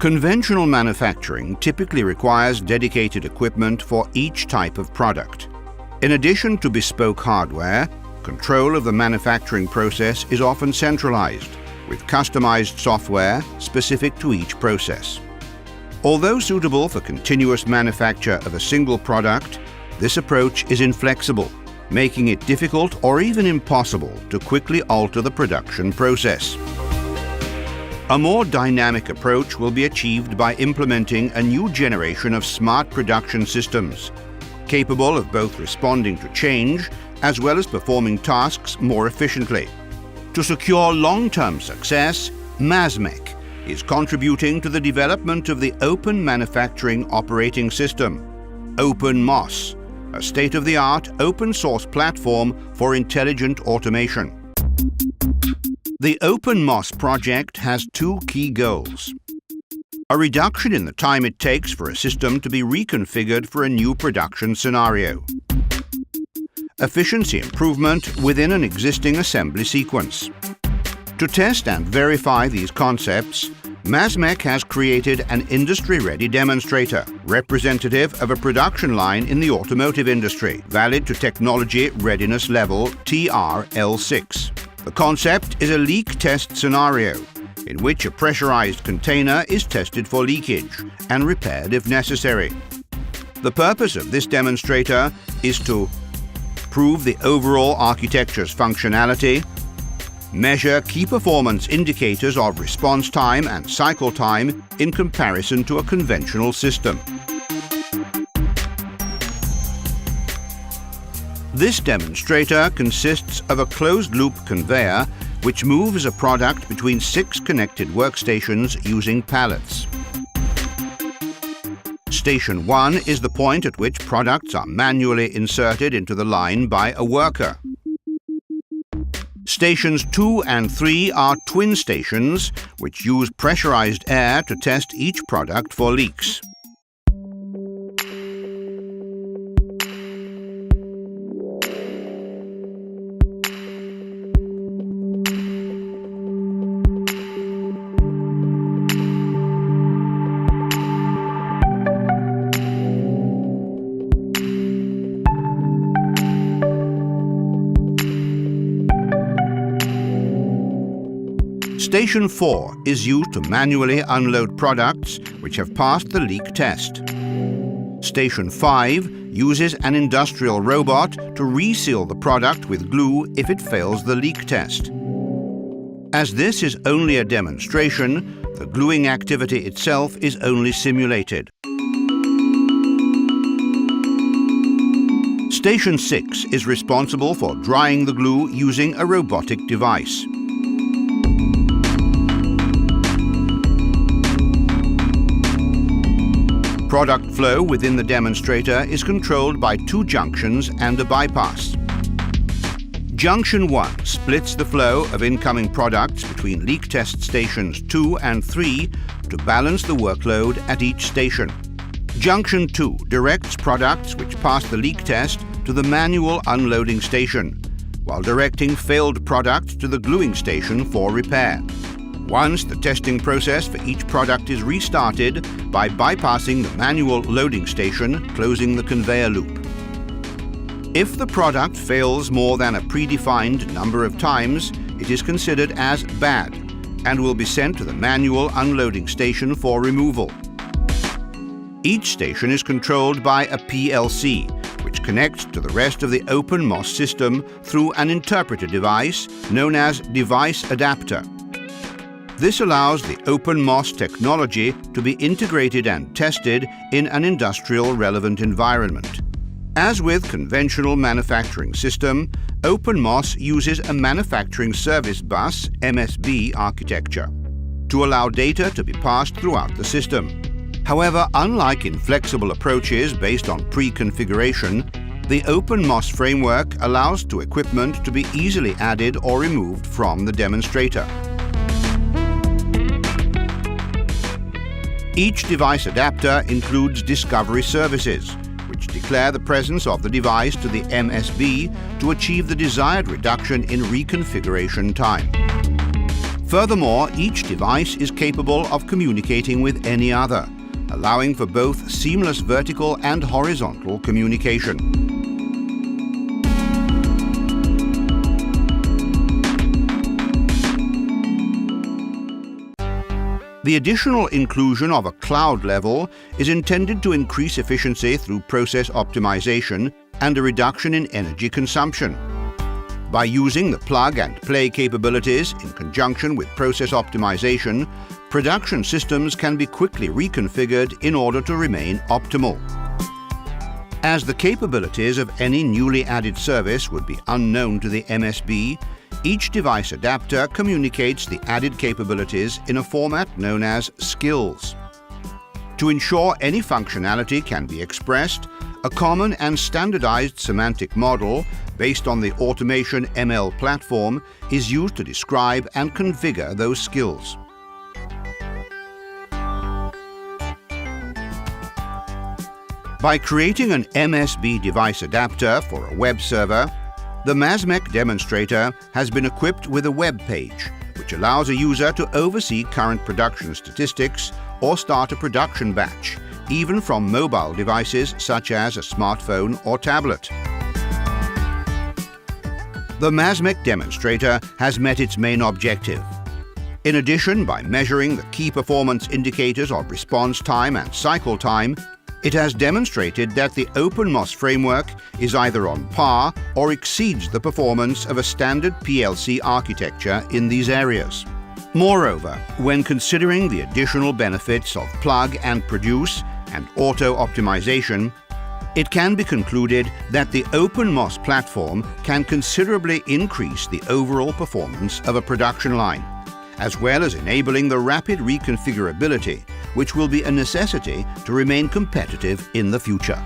Conventional manufacturing typically requires dedicated equipment for each type of product. In addition to bespoke hardware, control of the manufacturing process is often centralized, with customized software specific to each process. Although suitable for continuous manufacture of a single product, this approach is inflexible, making it difficult or even impossible to quickly alter the production process. A more dynamic approach will be achieved by implementing a new generation of smart production systems, capable of both responding to change as well as performing tasks more efficiently. To secure long-term success, Masmec is contributing to the development of the Open Manufacturing Operating System, openMOS, a state-of-the-art open-source platform for intelligent automation. The openMOS project has two key goals: a reduction in the time it takes for a system to be reconfigured for a new production scenario, efficiency improvement within an existing assembly sequence. To test and verify these concepts, Masmec has created an industry-ready demonstrator, representative of a production line in the automotive industry, valid to Technology Readiness Level TRL6. The concept is a leak test scenario, in which a pressurized container is tested for leakage and repaired if necessary. The purpose of this demonstrator is to prove the overall architecture's functionality, measure key performance indicators of response time and cycle time in comparison to a conventional system. This demonstrator consists of a closed-loop conveyor which moves a product between 6 connected workstations using pallets. Station 1 is the point at which products are manually inserted into the line by a worker. Stations 2 and 3 are twin stations which use pressurized air to test each product for leaks. Station 4 is used to manually unload products which have passed the leak test. Station 5 uses an industrial robot to reseal the product with glue if it fails the leak test. As this is only a demonstration, the gluing activity itself is only simulated. Station 6 is responsible for drying the glue using a robotic device. Product flow within the demonstrator is controlled by 2 junctions and a bypass. Junction 1 splits the flow of incoming products between leak test stations 2 and 3 to balance the workload at each station. Junction 2 directs products which pass the leak test to the manual unloading station, while directing failed products to the gluing station for repair. Once the testing process for each product is restarted by bypassing the manual loading station, closing the conveyor loop. If the product fails more than a predefined number of times, it is considered as bad and will be sent to the manual unloading station for removal. Each station is controlled by a PLC, which connects to the rest of the openMOS system through an interpreter device known as device adapter. This allows the openMOS technology to be integrated and tested in an industrial relevant environment. As with conventional manufacturing system, openMOS uses a manufacturing service bus (MSB) architecture to allow data to be passed throughout the system. However, unlike inflexible approaches based on pre-configuration, the openMOS framework allows to equipment to be easily added or removed from the demonstrator. Each device adapter includes discovery services, which declare the presence of the device to the MSB to achieve the desired reduction in reconfiguration time. Furthermore, each device is capable of communicating with any other, allowing for both seamless vertical and horizontal communication. The additional inclusion of a cloud level is intended to increase efficiency through process optimization and a reduction in energy consumption. By using the plug-and-play capabilities in conjunction with process optimization, production systems can be quickly reconfigured in order to remain optimal. As the capabilities of any newly added service would be unknown to the MSB, each device adapter communicates the added capabilities in a format known as skills. To ensure any functionality can be expressed, a common and standardized semantic model based on the Automation ML platform is used to describe and configure those skills. By creating an MSB device adapter for a web server, the Masmec demonstrator has been equipped with a web page, which allows a user to oversee current production statistics or start a production batch, even from mobile devices such as a smartphone or tablet. The Masmec demonstrator has met its main objective. In addition, by measuring the key performance indicators of response time and cycle time, it has demonstrated that the openMOS framework is either on par or exceeds the performance of a standard PLC architecture in these areas. Moreover, when considering the additional benefits of plug and produce and auto-optimization, it can be concluded that the openMOS platform can considerably increase the overall performance of a production line, as well as enabling the rapid reconfigurability, which will be a necessity to remain competitive in the future.